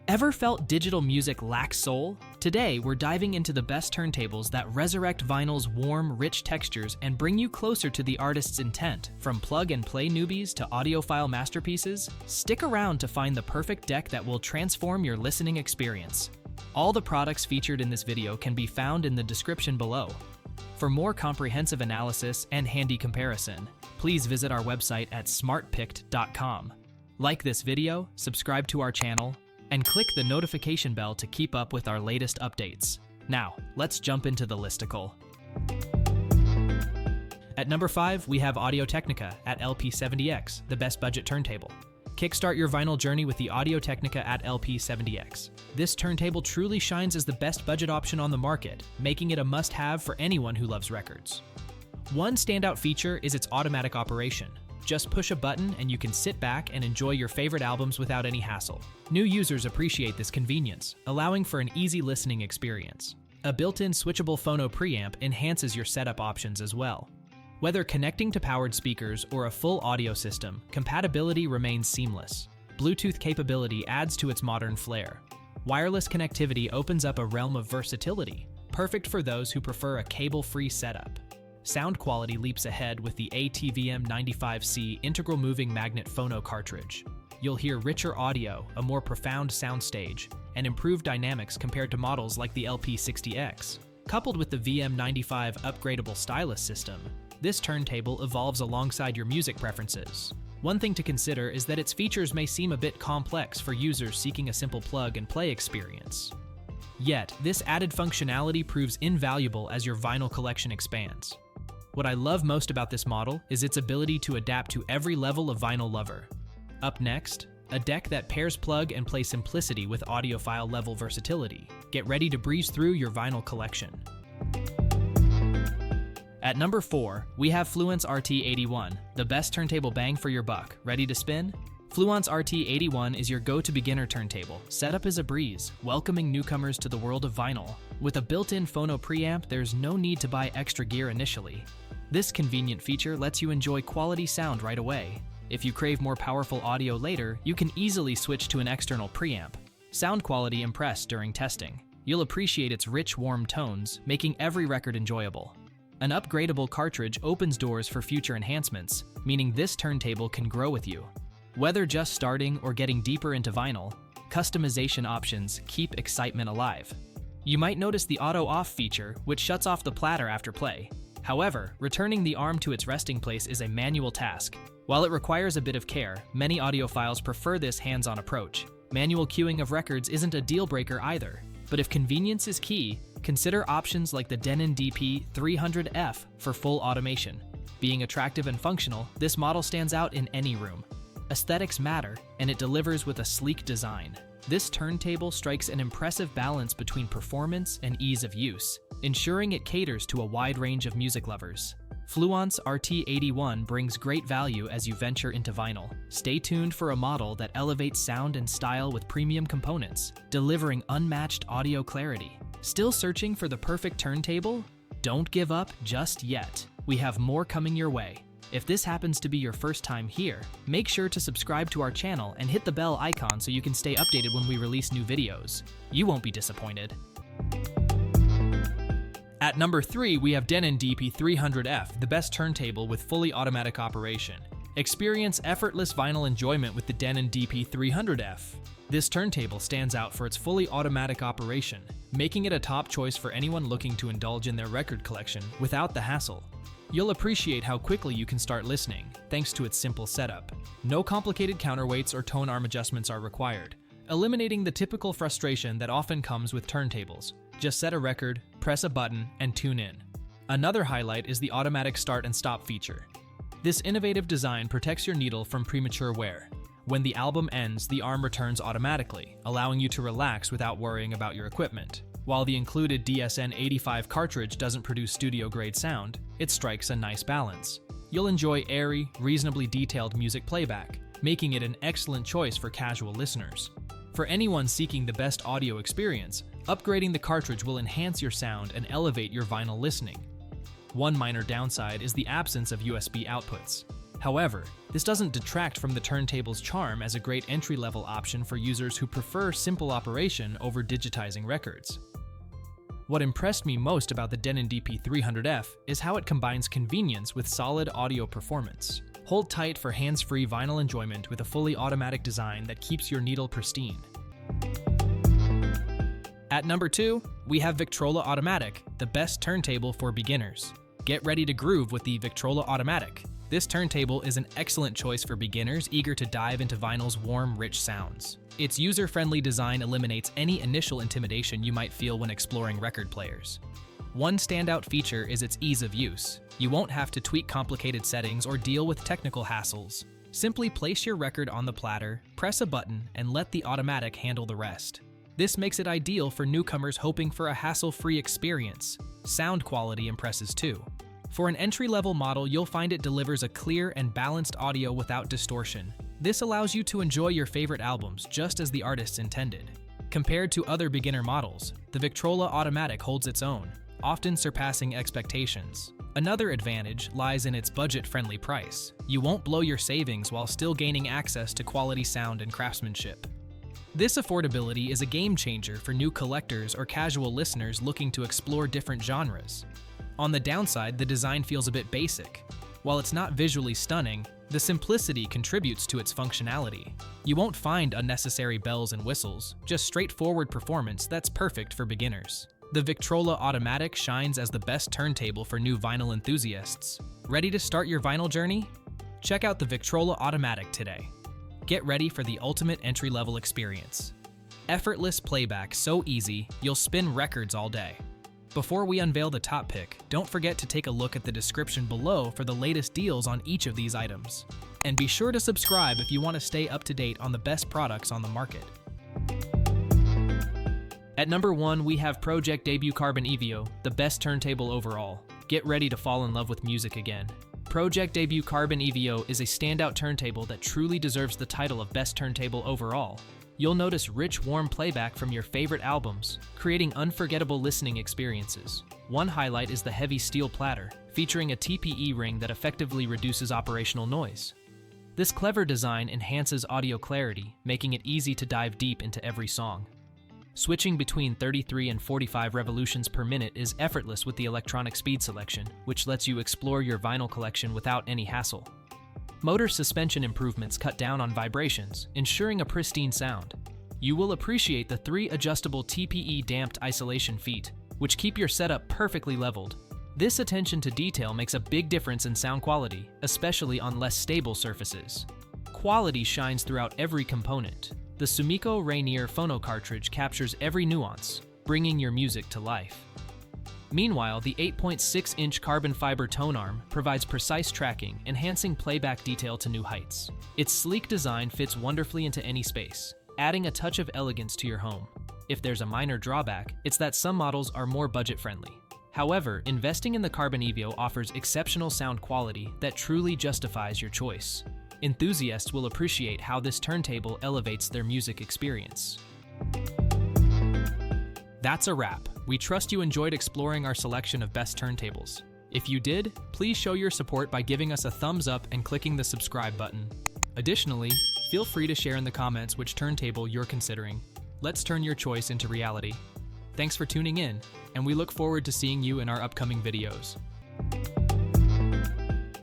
Ever felt digital music lack soul? Today, we're diving into the best turntables that resurrect vinyl's warm, rich textures and bring you closer to the artist's intent. From plug-and-play newbies to audiophile masterpieces, stick around to find the perfect deck that will transform your listening experience. All the products featured in this video can be found in the description below. For more comprehensive analysis and handy comparison, please visit our website at smartpicked.com. Like this video, subscribe to our channel, and click the notification bell to keep up with our latest updates. Now, let's jump into the listicle. At number 5, we have Audio-Technica AT-LP70X, the best budget turntable. Kickstart your vinyl journey with the Audio-Technica AT-LP70X. This turntable truly shines as the best budget option on the market, making it a must-have for anyone who loves records. One standout feature is its automatic operation. Just push a button and you can sit back and enjoy your favorite albums without any hassle. New users appreciate this convenience, allowing for an easy listening experience. A built-in switchable phono preamp enhances your setup options as well. Whether connecting to powered speakers or a full audio system, compatibility remains seamless. Bluetooth capability adds to its modern flair. Wireless connectivity opens up a realm of versatility, perfect for those who prefer a cable-free setup. Sound quality leaps ahead with the ATVM95C integral moving magnet phono cartridge. You'll hear richer audio, a more profound soundstage, and improved dynamics compared to models like the LP60X. Coupled with the VM95 upgradable stylus system, this turntable evolves alongside your music preferences. One thing to consider is that its features may seem a bit complex for users seeking a simple plug-and-play experience. Yet, this added functionality proves invaluable as your vinyl collection expands. What I love most about this model is its ability to adapt to every level of vinyl lover. Up next, a deck that pairs plug-and-play simplicity with audiophile level versatility. Get ready to breeze through your vinyl collection. At number 4, we have Fluance RT81, the best turntable bang for your buck. Ready to spin? Fluance RT81 is your go-to beginner turntable. Setup is a breeze, welcoming newcomers to the world of vinyl. With a built-in phono preamp, there's no need to buy extra gear initially. This convenient feature lets you enjoy quality sound right away. If you crave more powerful audio later, you can easily switch to an external preamp. Sound quality impressed during testing. You'll appreciate its rich, warm tones, making every record enjoyable. An upgradable cartridge opens doors for future enhancements, meaning this turntable can grow with you. Whether just starting or getting deeper into vinyl, customization options keep excitement alive. You might notice the auto-off feature, which shuts off the platter after play. However, returning the arm to its resting place is a manual task. While it requires a bit of care, many audiophiles prefer this hands-on approach. Manual queuing of records isn't a deal-breaker either, but if convenience is key, consider options like the Denon DP-300F for full automation. Being attractive and functional, this model stands out in any room. Aesthetics matter, and it delivers with a sleek design. This turntable strikes an impressive balance between performance and ease of use, ensuring it caters to a wide range of music lovers. Fluance RT81 brings great value as you venture into vinyl. Stay tuned for a model that elevates sound and style with premium components, delivering unmatched audio clarity. Still searching for the perfect turntable? Don't give up just yet. We have more coming your way. If this happens to be your first time here, make sure to subscribe to our channel and hit the bell icon so you can stay updated when we release new videos. You won't be disappointed. At number 3, we have Denon DP-300F, the best turntable with fully automatic operation. Experience effortless vinyl enjoyment with the Denon DP-300F. This turntable stands out for its fully automatic operation, making it a top choice for anyone looking to indulge in their record collection without the hassle. You'll appreciate how quickly you can start listening, thanks to its simple setup. No complicated counterweights or tone arm adjustments are required, eliminating the typical frustration that often comes with turntables. Just set a record, press a button, and tune in. Another highlight is the automatic start and stop feature. This innovative design protects your needle from premature wear. When the album ends, the arm returns automatically, allowing you to relax without worrying about your equipment. While the included DSN85 cartridge doesn't produce studio-grade sound, it strikes a nice balance. You'll enjoy airy, reasonably detailed music playback, making it an excellent choice for casual listeners. For anyone seeking the best audio experience, upgrading the cartridge will enhance your sound and elevate your vinyl listening. One minor downside is the absence of USB outputs. However, this doesn't detract from the turntable's charm as a great entry-level option for users who prefer simple operation over digitizing records. What impressed me most about the Denon DP-300F is how it combines convenience with solid audio performance. Hold tight for hands-free vinyl enjoyment with a fully automatic design that keeps your needle pristine. At number 2, we have Victrola Automatic, the best turntable for beginners. Get ready to groove with the Victrola Automatic. This turntable is an excellent choice for beginners eager to dive into vinyl's warm, rich sounds. Its user-friendly design eliminates any initial intimidation you might feel when exploring record players. One standout feature is its ease of use. You won't have to tweak complicated settings or deal with technical hassles. Simply place your record on the platter, press a button, and let the automatic handle the rest. This makes it ideal for newcomers hoping for a hassle-free experience. Sound quality impresses too. For an entry-level model, you'll find it delivers a clear and balanced audio without distortion. This allows you to enjoy your favorite albums just as the artists intended. Compared to other beginner models, the Victrola Automatic holds its own, often surpassing expectations. Another advantage lies in its budget-friendly price. You won't blow your savings while still gaining access to quality sound and craftsmanship. This affordability is a game changer for new collectors or casual listeners looking to explore different genres. On the downside, the design feels a bit basic. While it's not visually stunning, the simplicity contributes to its functionality. You won't find unnecessary bells and whistles, just straightforward performance that's perfect for beginners. The Victrola Automatic shines as the best turntable for new vinyl enthusiasts. Ready to start your vinyl journey? Check out the Victrola Automatic today. Get ready for the ultimate entry-level experience. Effortless playback so easy, you'll spin records all day. Before we unveil the top pick, don't forget to take a look at the description below for the latest deals on each of these items. And be sure to subscribe if you want to stay up to date on the best products on the market. At number 1, we have Pro-Ject Debut Carbon EVO, the best turntable overall. Get ready to fall in love with music again. Pro-Ject Debut Carbon EVO is a standout turntable that truly deserves the title of best turntable overall. You'll notice rich, warm playback from your favorite albums, creating unforgettable listening experiences. One highlight is the heavy steel platter, featuring a TPE ring that effectively reduces operational noise. This clever design enhances audio clarity, making it easy to dive deep into every song. Switching between 33 and 45 revolutions per minute is effortless with the electronic speed selection, which lets you explore your vinyl collection without any hassle. Motor suspension improvements cut down on vibrations, ensuring a pristine sound. You will appreciate the 3 adjustable TPE damped isolation feet, which keep your setup perfectly leveled. This attention to detail makes a big difference in sound quality, especially on less stable surfaces. Quality shines throughout every component. The Sumiko Rainier phono cartridge captures every nuance, bringing your music to life. Meanwhile, the 8.6-inch carbon fiber tone arm provides precise tracking, enhancing playback detail to new heights. Its sleek design fits wonderfully into any space, adding a touch of elegance to your home. If there's a minor drawback, it's that some models are more budget-friendly. However, investing in the Carbon EVO offers exceptional sound quality that truly justifies your choice. Enthusiasts will appreciate how this turntable elevates their music experience. That's a wrap. We trust you enjoyed exploring our selection of best turntables. If you did, please show your support by giving us a thumbs up and clicking the subscribe button. Additionally, feel free to share in the comments which turntable you're considering. Let's turn your choice into reality. Thanks for tuning in, and we look forward to seeing you in our upcoming videos.